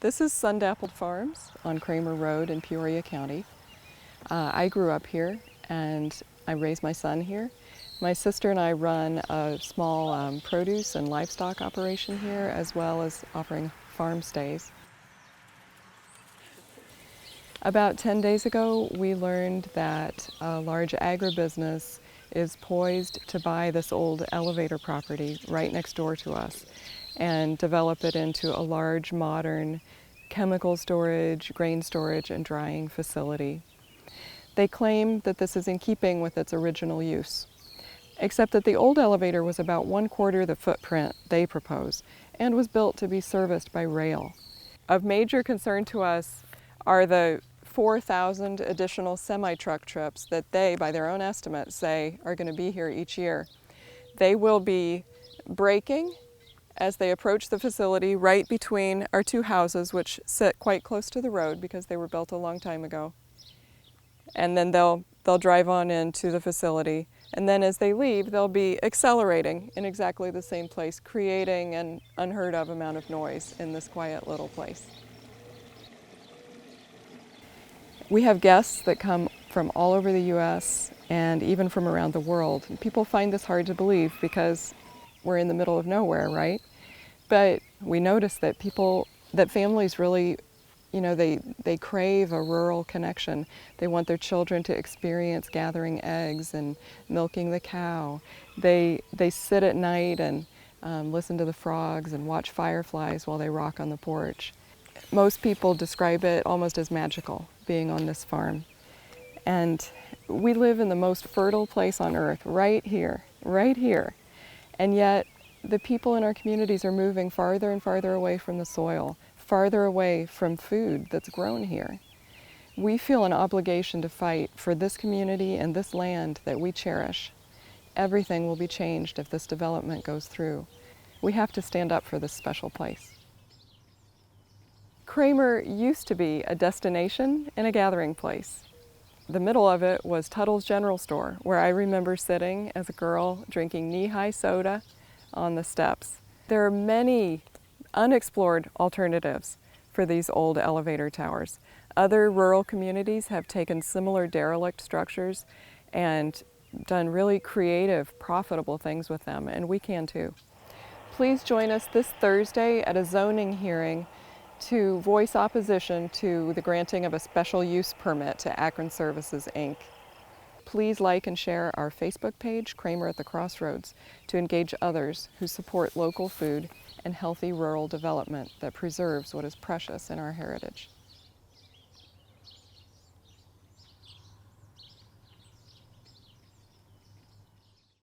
This is Sundappled Farms on Cramer Road in Peoria County. I grew up here and I raised my son here. My sister and I run a small produce and livestock operation here, as well as offering farm stays. About 10 days ago, we learned that a large agribusiness is poised to buy this old elevator property right next door to us and develop it into a large, modern chemical storage, grain storage, and drying facility. They claim that this is in keeping with its original use, except that the old elevator was about 1/4 the footprint they propose and was built to be serviced by rail. Of major concern to us are the 4,000 additional semi-truck trips that they, by their own estimate, say are going to be here each year. They will be braking as they approach the facility right between our two houses, which sit quite close to the road because they were built a long time ago. And then they'll drive on into the facility. And then as they leave, they'll be accelerating in exactly the same place, creating an unheard of amount of noise in this quiet little place. We have guests that come from all over the U.S. and even from around the world. People find this hard to believe because we're in the middle of nowhere, right? But we notice that families really, they crave a rural connection. They want their children to experience gathering eggs and milking the cow. They sit at night and listen to the frogs and watch fireflies while they rock on the porch. Most people describe it almost as magical, being on this farm. And we live in the most fertile place on earth, right here. And yet, the people in our communities are moving farther and farther away from the soil, farther away from food that's grown here. We feel an obligation to fight for this community and this land that we cherish. Everything will be changed if this development goes through. We have to stand up for this special place. Cramer used to be a destination and a gathering place. The middle of it was Tuttle's General Store, where I remember sitting as a girl drinking knee-high soda on the steps. There are many unexplored alternatives for these old elevator towers. Other rural communities have taken similar derelict structures and done really creative, profitable things with them, and we can too. Please join us this Thursday at a zoning hearing to voice opposition to the granting of a special use permit to Akron Services, Inc. Please like and share our Facebook page, Cramer at the Crossroads, to engage others who support local food and healthy rural development that preserves what is precious in our heritage.